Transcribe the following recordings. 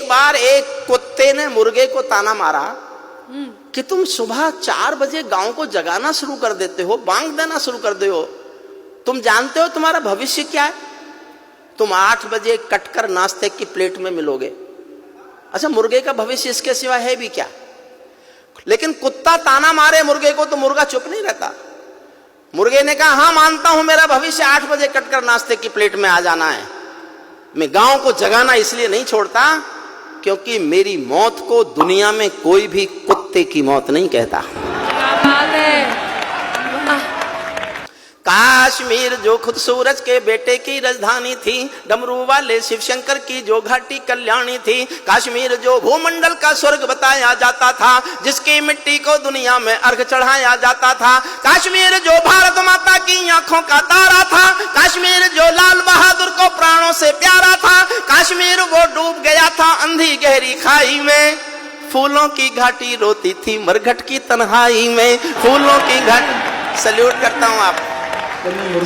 एक बार एक कुत्ते ने मुर्गे को ताना मारा कि तुम सुबह 4 बजे गांव को जगाना शुरू कर देते हो, बांग देना शुरू कर दे हो, तुम जानते हो तुम्हारा भविष्य क्या है? तुम 8 बजे कटकर नाश्ते की प्लेट में मिलोगे। अच्छा, मुर्गे का भविष्य इसके सिवा है भी क्या? लेकिन कुत्ता ताना मारे मुर्गे को तो मुर्गा चुप नहीं रहता। मुर्गे ने कहा, हाँ मानता हूं मेरा भविष्य 8 बजे कटकर नाश्ते की प्लेट में आ जाना है। मैं गांव को जगाना इसलिए नहीं छोड़ता क्योंकि मेरी मौत को दुनिया में कोई भी कुत्ते की मौत नहीं कहता। क्या बात है। काश्मीर जो खुद सूरज के बेटे की राजधानी थी, डमरू वाले शिव शंकर की जो घाटी कल्याणी थी, काश्मीर जो भूमंडल का स्वर्ग बताया जाता था, जिसकी मिट्टी को दुनिया में अर्घ चढ़ाया जाता था, काश्मीर जो भारत माता की आंखों का तारा था, काश्मीर जो लाल बहादुर को प्राणों से प्यारा था, काश्मीर वो डूब गया था अंधी गहरी खाई में, फूलों की घाटी रोती थी मरघट की तन्हाई में, फूलों की घाटी। सल्यूट करता हूं आप,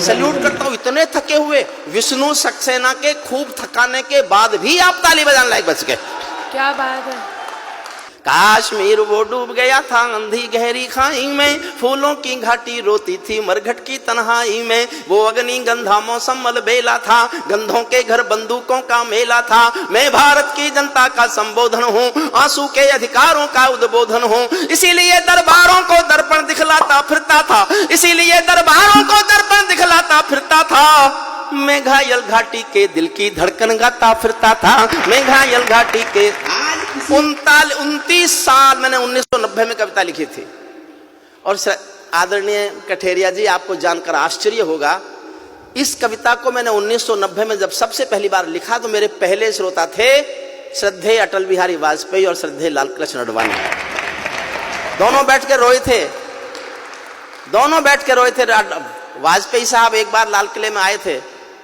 सल्यूट करता हूं। इतने थके हुए विष्णु सक्सेना के खूब थकाने के बाद भी आप ताली बजाने लायक बच गए। क्या बात है। काश्मीर वो डूब गया था अंधी गहरी खाई में, फूलों की घाटी रोती थी मरघट की तन्हाई में, वो अग्नि गंधा मौसम अलबेला था, गंधों के घर बंदूकों का मेला था, मैं भारत की जनता का संबोधन हूँ, आंसू के अधिकारों का उद्बोधन हूँ, इसीलिए दरबारों को दर्पण दिखलाता फिरता था, इसीलिए दरबारों को दर्पण दिखलाता फिरता था, मैं घायल घाटी के दिल की धड़कन गाता फिरता था, मैं घायल घाटी के 29 साल मैंने 1990 में कविता लिखी थी। और आदरणीय कठेरिया जी, आपको जानकर आश्चर्य होगा, इस कविता को मैंने 1990 में जब सबसे पहली बार लिखा तो मेरे पहले श्रोता थे श्रद्धेय अटल बिहारी वाजपेयी और श्रद्धेय लाल कृष्ण अडवाणी। दोनों बैठ के रोए थे, दोनों बैठ के रोए थे। वाजपेयी साहब एक बार लाल किले में आए थे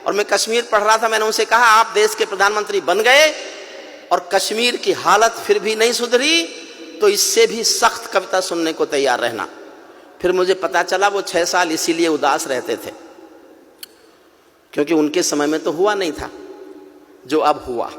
और मैं कश्मीर पढ़ रहा था। मैंने उनसे कहा, आप देश के प्रधानमंत्री बन गए और कश्मीर की हालत फिर भी नहीं सुधरी तो इससे भी सख्त कविता सुनने को तैयार रहना। फिर मुझे पता चला वो 6 साल इसीलिए उदास रहते थे क्योंकि उनके समय में तो हुआ नहीं था जो अब हुआ।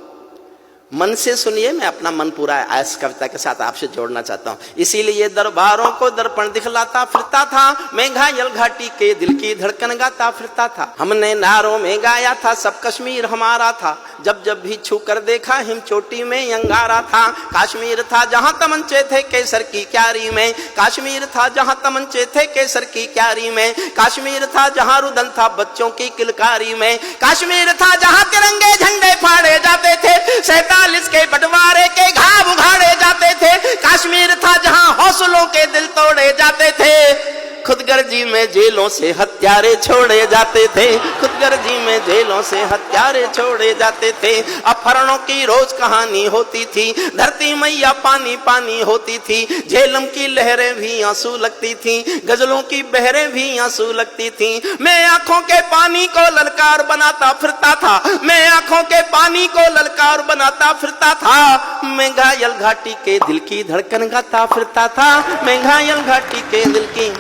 मन से सुनिए, मैं अपना मन पूरा इस कविता के साथ आपसे जोड़ना चाहता हूं। इसीलिए दरबारों को दर्पण दिखलाता फिरता था, मैं घायल घाटी के दिल की धड़कन गाता फिरता था, हमने नारों में गाया था सब कश्मीर हमारा था, जब जब भी छू कर देखा हिम चोटी में अंगारा था, काश्मीर था जहां तमंचे थे केसर की क्यारी में, काश्मीर था जहां तमंचे थे केसर की क्यारी में, काश्मीर था जहां रुदन था बच्चों की किलकारी में, काश्मीर था जहां तिरंगे झंडे फाड़े जाते थे, 47 के बंटवारे के घाव उघाड़े जाते थे, काश्मीर था जहां हौसलों के दिल तोड़े जाते थे, खुदगर्जी में जेलों से हत्यारे छोड़े जाते थे, खुदगर्जी में जेलों से हत्यारे छोड़े जाते थे, अपहरणों की रोज कहानी होती थी, धरती मैया पानी पानी होती थी, झेलम की लहरें भी आंसू लगती थी, गजलों की बहरें भी आंसू लगती थी, मैं आंखों के पानी को ललकार बनाता फिरता था, मैं आंखों के पानी को ललकार बनाता फिरता था, मैं घायल घाटी के दिल की धड़कन गाता फिरता था, मैं घायल घाटी के दिल की।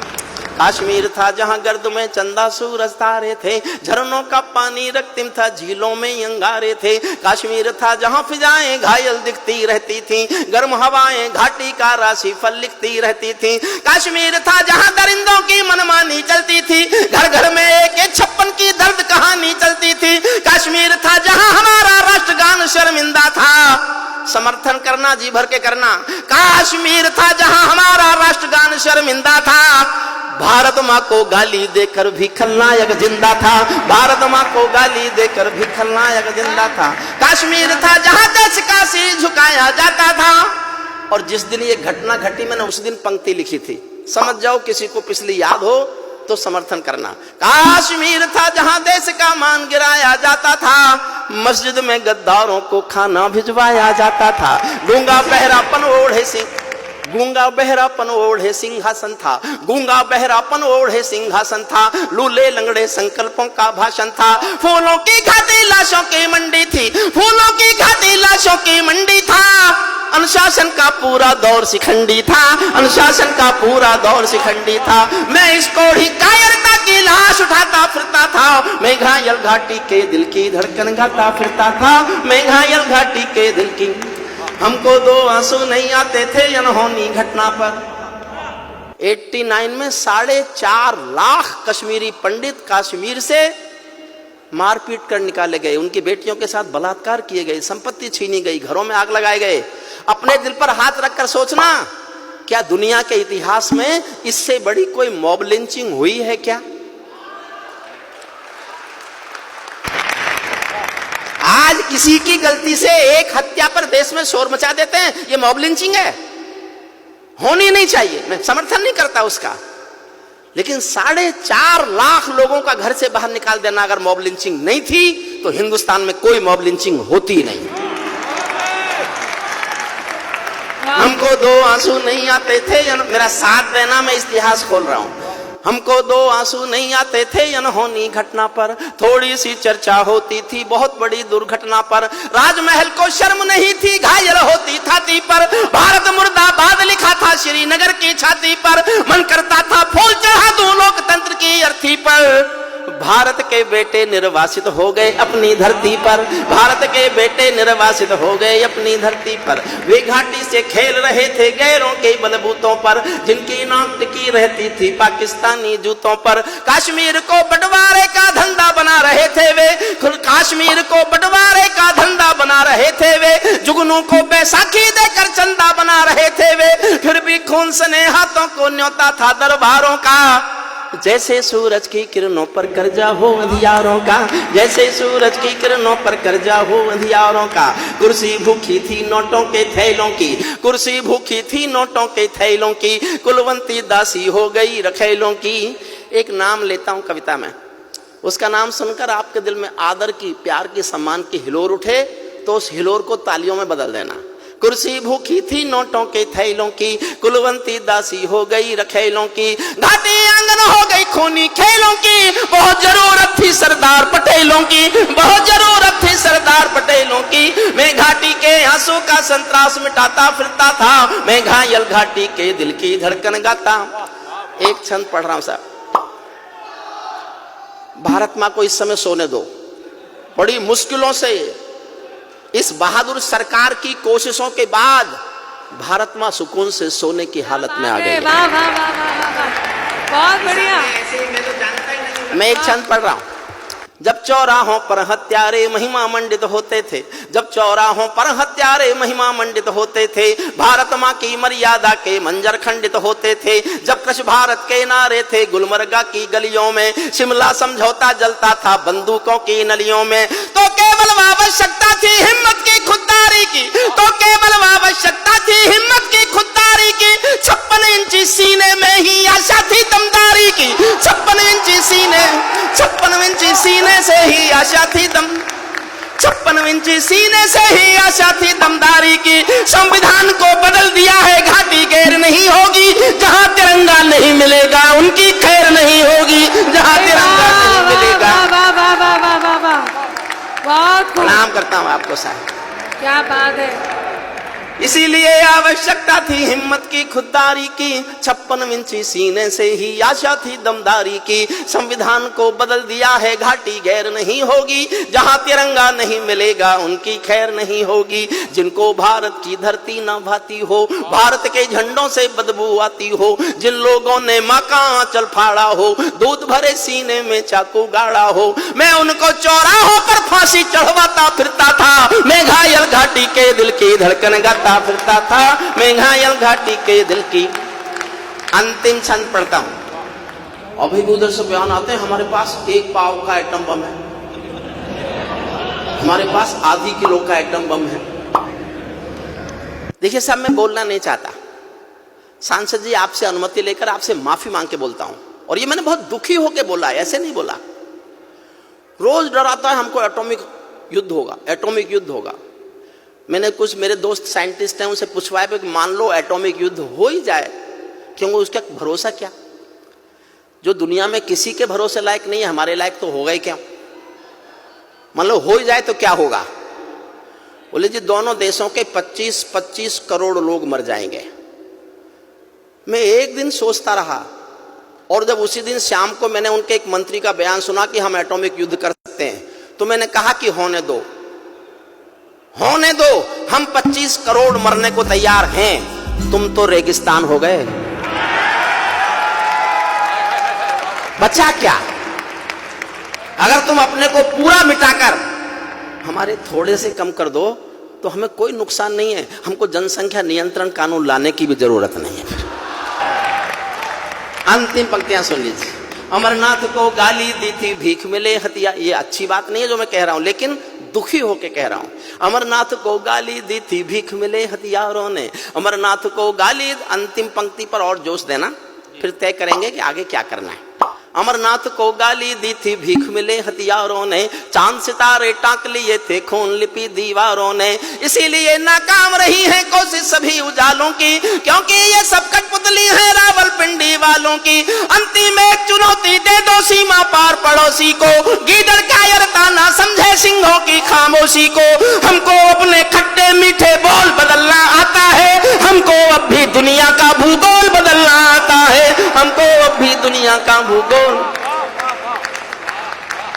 काश्मीर था जहां गर्द में चंदा सूरज तारे थे, झरनों का पानी रक्तिम था झीलों में अंगारे थे, काश्मीर था जहां फिजाएं घायल दिखती रहती थी, गर्म हवाएं घाटी का राशि फल लिखती रहती थी, काश्मीर था जहां दरिंदों की मनमानी चलती थी, घर घर में एक 56 की दर्द कहानी चलती थी, काश्मीर था जहां हमारा राष्ट्रगान शर्मिंदा था, समर्थन करना जी भर के करना, काश्मीर था जहां हमारा राष्ट्रगान शर्मिंदा था, भारत माँ को गाली देकर भी खलनायक जिंदा था, भारत माँ को गाली देकर भी खलनायक जिंदा था, काश्मीर था जहां देश का सिर झुकाया जाता था। और जिस दिन ये घटना घटी मैंने उस दिन पंक्ति लिखी थी, समझ जाओ किसी को पिछली याद हो तो समर्थन करना। काश्मीर था जहां देश का मान गिराया जाता था, मस्जिद में गद्दारों को खाना भिजवाया जाता था, गूंगा बहरापन ओढ़े सिंह, गूंगा बहरापन ओढ़े सिंहासन था, गूंगा बहरापन ओढ़े सिंहासन था, लूले लंगड़े संकल्पों का भाषण था, फूलों की घाटी लाशों की मंडी थी, फूलों की घाटी लाशों की मंडी था, अनुशासन का पूरा दौर शिखंडी था, अनुशासन का पूरा दौर शिखंडी था, मैं इसको ही कायरता की लाश उठाता फिरता था, मैं घायल घाटी के दिल की धड़कन गाता फिरता था, मैं घायल घाटी के दिल की। हमको दो आंसू नहीं आते थे अनहोनी घटना पर। 89 में 4.5 लाख कश्मीरी पंडित कश्मीर से मारपीट कर निकाले गए, उनकी बेटियों के साथ बलात्कार किए गए, संपत्ति छीनी गई, घरों में आग लगाए गए। अपने दिल पर हाथ रखकर सोचना, क्या दुनिया के इतिहास में इससे बड़ी कोई मॉब लिंचिंग हुई है क्या? आज किसी की गलती से एक हत्या पर देश में शोर मचा देते हैं, ये मॉब लिंचिंग है, होनी नहीं चाहिए। मैं समर्थन नहीं करता उसका, लेकिन 4.5 लाख लोगों का घर से बाहर निकाल देना अगर मॉब लिंचिंग नहीं थी तो हिंदुस्तान में कोई मॉब लिंचिंग होती नहीं। हमको दो आंसू नहीं आते थे, मेरा साथ देना, मैं इतिहास खोल रहा हूं। हमको दो आंसू नहीं आते थे अनहोनी घटना पर, थोड़ी सी चर्चा होती थी बहुत बड़ी दुर्घटना पर। राजमहल को शर्म नहीं थी, घायल होती छाती पर। भारत मुर्दाबाद लिखा था श्रीनगर की छाती पर, मन करता था फूल चढ़ा दूं लोकतंत्र की अर्थी पर। भारत के बेटे निर्वासित हो गए अपनी धरती पर, भारत के बेटे निर्वासित हो गए अपनी धरती पर। वे घाटी से खेल रहे थे गैरों के बलबूतों पर, जिनकी नाक टिकी रहती थी पाकिस्तानी जूतों पर। कश्मीर को बंटवारे का धंधा बना रहे थे वे, कश्मीर को बंटवारे का धंधा बना रहे थे वे। जुगनू को बैसाखी देकर चंदा बना रहे थे वे, फिर भी खून सने हाथों को न्योता था दरबारों का। जैसे सूरज की किरणों पर कर्जा हो अंधियारों का, जैसे सूरज की किरणों पर कर्जा हो अंधियारों का। कुर्सी भूखी थी नोटों के थैलों की, कुर्सी भूखी थी नोटों के थैलों की। कुलवंती दासी हो गई रखेलों की। एक नाम लेता हूं कविता में, उसका नाम सुनकर आपके दिल में आदर की, प्यार की, सम्मान की हिलोर उठे तो उस हिलोर को तालियों में बदल देना। कुर्सी भूखी थी नोटों के थैलों की, कुलवंती दासी हो गई रखेलों की। घाटी आंगन हो गई खूनी खेलों की, बहुत जरूरत थी सरदार पटेलों की, बहुत जरूरत थी सरदार पटेलों की। मैं घाटी के आंसू का संतरास मिटाता फिरता था, मैं घायल घाटी के दिल की धड़कन गाता। एक छंद पढ़ रहा हूं साहब। भारत मां को इस समय सोने दो, बड़ी मुश्किलों से इस बहादुर सरकार की कोशिशों के बाद भारत मां सुकून से सोने की हालत में आ गई। वाह वाह वाह वाह वाह, बहुत बढ़िया। मैं एक छंद पढ़ रहा हूं। जब चौराहों पर हत्यारे महिमा मंडित होते थे, जब चौराहों पर हत्यारे महिमा मंडित होते थे, भारत मां की मर्यादा के मंजर खंडित होते थे। जब कृष भारत के नारे थे गुलमर्गा की गलियों में, शिमला समझौता जलता था बंदूकों की नलियों में। तो केवल आवश्यकता थी हिम्मत की खुददारी की, तो केवल आवश्यकता थी हिम्मत की खुददारी की। 56 इंची सीने में ही आशा थी दमदारी की, 56 इंची सीने, 56 इंची सीने से ही आशा थी 56 इंची सीने से ही आशा थी दमदारी की। संविधान को बदल दिया है घाटी गैर नहीं होगी, जहां तिरंगा नहीं मिलेगा उनकी खैर नहीं होगी, जहां तिरंगा नहीं मिलेगा। प्रणाम करता हूं आपको साहब, क्या बात है। इसीलिए आवश्यकता थी हिम्मत की खुददारी की, 56 इंची सीने से ही आशा थी दमदारी की। संविधान को बदल दिया है घाटी गैर नहीं होगी, जहां तिरंगा नहीं मिलेगा उनकी खैर नहीं होगी। जिनको भारत की धरती न भाती हो, भारत के झंडों से बदबू आती हो, जिन लोगों ने मां का आंचल फाड़ा हो, दूध भरे सीने में चाकू गाड़ा हो, मैं उनको चौराहों पर फांसी चढ़वाता फिरता था। मैं घायल घाटी के दिल की धड़कन गाता फिरता था, मैं घायल घाटी के दिल की। अंतिम छंद पढ़ता हूं। अभी उधर से बयान आते हैं हमारे पास 1 पाव का एटम बम है, हमारे पास आधी किलो का एटम बम है। देखिए साहब, मैं बोलना नहीं चाहता, सांसद जी आपसे अनुमति लेकर आपसे माफी मांग के बोलता हूं, और ये मैंने बहुत दुखी होकर बोला, ऐसे नहीं बोला। रोज डराता है हमको एटॉमिक युद्ध होगा, एटॉमिक युद्ध होगा। मैंने कुछ मेरे दोस्त साइंटिस्ट हैं उनसे पूछवाया कि मान लो एटॉमिक युद्ध हो ही जाए, क्योंकि उसका भरोसा क्या? जो दुनिया में किसी के भरोसे लायक नहीं है, हमारे लायक तो होगा ही क्या? मान लो हो ही जाए तो क्या होगा? बोले जी दोनों देशों के 25-25 करोड़ लोग मर जाएंगे। मैं एक दिन सोचता रहा, और जब उसी दिन शाम को मैंने उनके एक मंत्री का बयान सुना कि हम एटॉमिक युद्ध कर सकते हैं, तो मैंने कहा कि होने दो, होने दो, हम 25 करोड़ मरने को तैयार हैं, तुम तो रेगिस्तान हो गए। बचा क्या? अगर तुम अपने को पूरा मिटाकर हमारे थोड़े से कम कर दो तो हमें कोई नुकसान नहीं है। हमको जनसंख्या नियंत्रण कानून लाने की भी जरूरत नहीं है। अंतिम पंक्तियां सुन लीजिए। अमरनाथ को गाली दी थी भीख मिले हथिया। ये अच्छी बात नहीं है जो मैं कह रहा हूं, लेकिन दुखी होके कह रहा हूं। अमरनाथ को गाली दी थी भीख मिले हथियारों ने, अमरनाथ को गाली। अंतिम पंक्ति पर और जोश देना, फिर तय करेंगे कि आगे क्या करना है। अमरनाथ को गाली दी थी भीख मिले हथियारों ने, चांद सितारे टांक लिए थे खून लिपि दीवारों ने, इसीलिए नाकाम रही है कोशिश सभी उजालों की, क्योंकि ये सब कठपुतली है रावलपिंडी वालों की। अंतिम एक चुनौती दे दो सीमा पार पड़ोसी को, गीदड़ कायरता ना समझे सिंहों की खामोशी को। हमको अपने खट्टे मीठे बोल बदलना आता है, हमको अब भी दुनिया का भूगोल बदलना आता है, हमको अब भी दुनिया का भूगोल